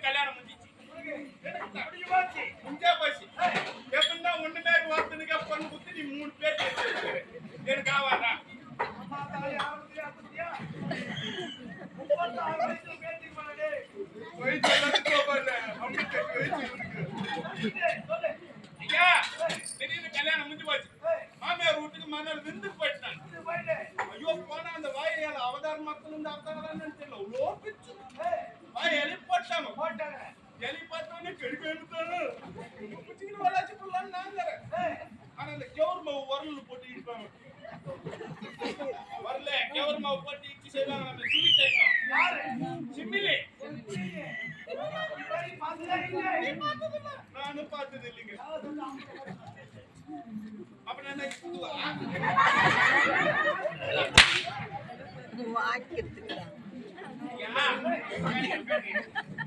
கல்யாணம் எப்படின்னா ஒண்ணுமே வார்த்தைக்கு பொண்ணு குத்தி நீ 3 பேர் எனக்கு ஆவாடா ஐயா திடீர்னு கல்யாணம் முடிஞ்சு போச்சு மாமியார் வீட்டுக்கு மாமியார் விருந்துக்கு போயிட்டாங்க ஐயோ போனா அந்த வாயால அவதாரம் மக்கள் இருந்து அவதாரம் தெரியல அவ்வளோ பிச்சு வாய் எலி போட்டாங்க எலி பார்த்தோன்னே கெடுக்க எடுத்தாரு வளாச்சு புள்ளான்னு நான் தரேன் ஆனா அந்த கெவர் மாவு உரல் போட்டு இடிப்பாங்க வரல கெவர் மாவு போட்டு இடிச்சு செய்வாங்க நம்ம சுவி டைப்போம் சிம்மிலி நானும் பார்த்தது இல்லைங்க அப்ப நான்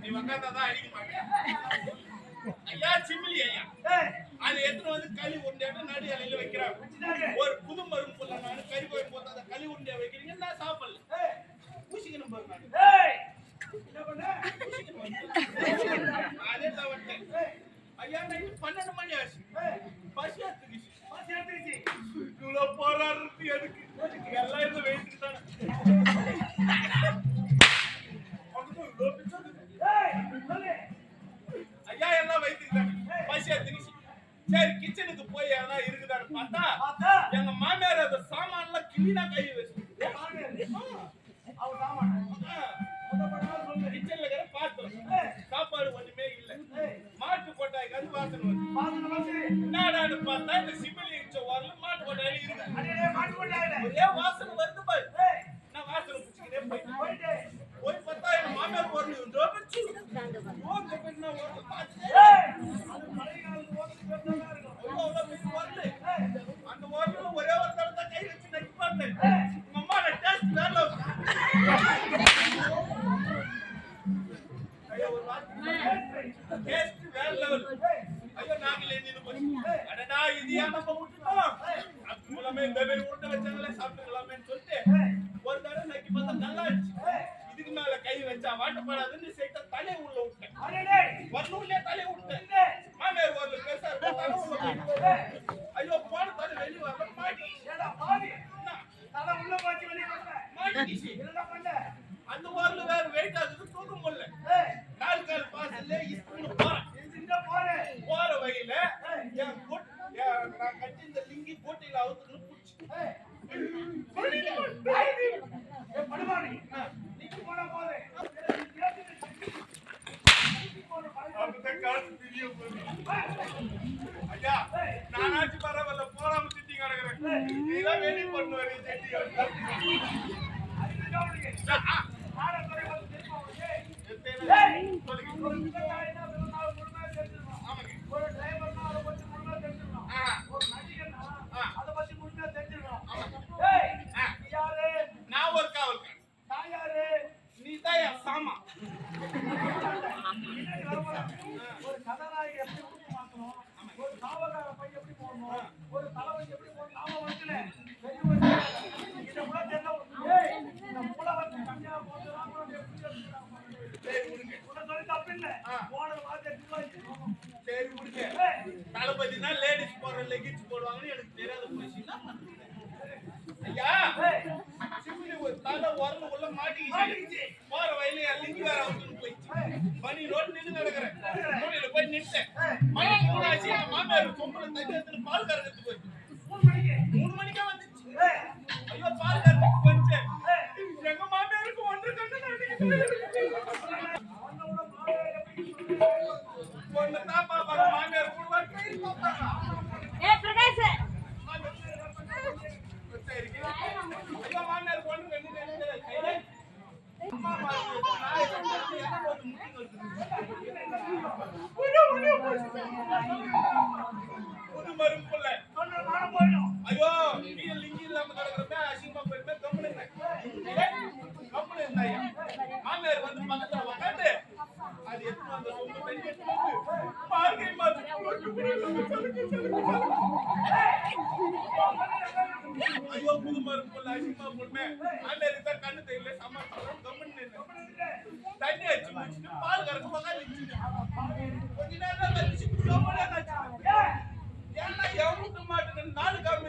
நீ உட்கார்ந்தாதான் அடிக்க மாட்டேன் ஐயா சிம்மிலி ஐயா அது எத்தனை வந்து களி உருண்டையாட்ட நடு இலையில வைக்கிறாங்க ஒரு புது மருந்து போல நான் கறி கோயில் போட்டு அந்த களி உருண்டையா வைக்கிறீங்க நான் சாப்பிடல பூசிக்கணும் பாரு அதே தவட்டேன் ஐயா நைட்டு 12 மணி ஆச்சு பசி எடுத்துக்கிச்சு இவ்வளவு போராடுறது எதுக்கு எல்லாம் இருந்து வெயிட்டு தானே ஐயா எல்லாம் வைத்துக்கிட்டாங்க பசி எடுத்துக்கிச்சு சரி கிச்சனுக்கு போய் எதனா இருக்குதான்னு பார்த்தா எங்க மாமியார் அந்த சாமான்லாம் கிளீனா கை வச்சு கிச்சன்ல இருக்கிற பாத்திரம் சாப்பாடு ஒண்ணுமே இல்ல மாட்டு கொட்டாய் கறி வாசனை என்னடான்னு பார்த்தா இந்த சிமிலி இச்ச வரல மாட்டு கொட்டாய் இருக்கு ஒரே வாசனை வருது பாரு நான் வாசனை பிடிச்சிக்கிட்டே போய் பார்த்தா என் மாமியார் வரல ரோபிச்சு ஓங்க பின்ன ஓங்க பார்த்து அது மழை காலத்துல ஓங்க வரல சாப்பிடலாமே இந்த மாதிரி உருண்டை வச்சாங்களே சாப்பிட்டுக்கலாமேன்னு சொல்லிட்டு ஒரு தடவை நக்கி பார்த்தா நல்லா இருந்துச்சு. இதுக்கு மேல கை வச்சா வாட்டப்படாதுன்னு சேர்த்த தலையை உள்ள விட்டேன். வரணும்னே தலையை விட்டேன். மாமியார் ஒரு பெருசா இருக்கும் தலை உள்ள போயிட்டு ஐயோ போன தலை வெளியே வர மாட்டிக்கிச்சு. அந்த வாரில வேற வெயிட் ஆகுது தூக்க முடியல. நாலு கால் பாசல்ல இஸ்கூல் போற வகையில நான் கட்டி இந்த லிங்கி போட்டியில அவுத்துன்னு புடிச்சு ஐயா நானாச்சு பரவாயில்ல போறாம திட்டி கிடக்குறேன். நீதான் வெளி பண்ணுவாரு செட்டி நான் ஒரு காவல்காரன். நீ தான் என் சாமா. ஒரு கதாநாயகி எப்படி மாற்றணும், ஒரு காவல்கார பையன் எப்படி போடணும், ஒரு தலைவன் எப்படி போடணும், நாம வந்து சரி விடுங்க. தளபதினா லேடிஸ் போற லெகின்ஸ் போடுவாங்கன்னு எனக்கு தெரியாத போச்சு. ஐயா சிம்னி ஒரு தலை உரல உள்ள மாட்டிக்கிச்சு. போற வயலையா லிங்கி வேற அவுத்துன்னு போயிடுச்சு. பனி ரோட் நின்று கிடக்குறேன். மூலையில போய் நின்ட்டேன். மணி 3 ஆச்சு. என் மாமியார் சொம்பளை தண்ணி எடுத்துன்னு பால் கறக்கிறதுக்கு போயிடுச்சு. 3 மணிக்கே வந்துச்சு. ஐயோ பால் கறக்கிறதுக்கு போயிடுச்சு. எங்க மாமியாருக்கு ஒன்று கண்டு ஒன்னு தாப்பா பாரு மாமியார் கூடுவார் கை தோத்தாங்க. பிரகாஷ் சரி ஐயோ மாமியார் பொண்ணு கண்டு கையில அம்மா பாரு நாளை கண்டு என்ன ஒரு முட்டி வருது. புது மரும்புள்ள சொன்ன மானம் போயிடும். ஐயோ நீ லிங்கி இல்லாம கிடக்குறப்ப அசிங்கமா போயிருப்ப கம்முனு இருந்தாயா. மாமியார் வந்து பக்கத்துல உட்காந்து அது எத்தனை அந்த சொம்பு தண்ணி எடுத்து மார்கை மாத்து ஐயோ புது மரும்புள்ள அசிங்கமா போடுமே. மாமியாருக்கு தான் கண்ணு தெரியல சமாளிச்சு கம்முன்னு தண்ணி அடிச்சு முடிச்சுட்டு பால் கறக்க பக்கம் கொஞ்ச நேரம் வச்சு ஏன்னா எவனுக்கு மாட்டேன்னு 4 கால்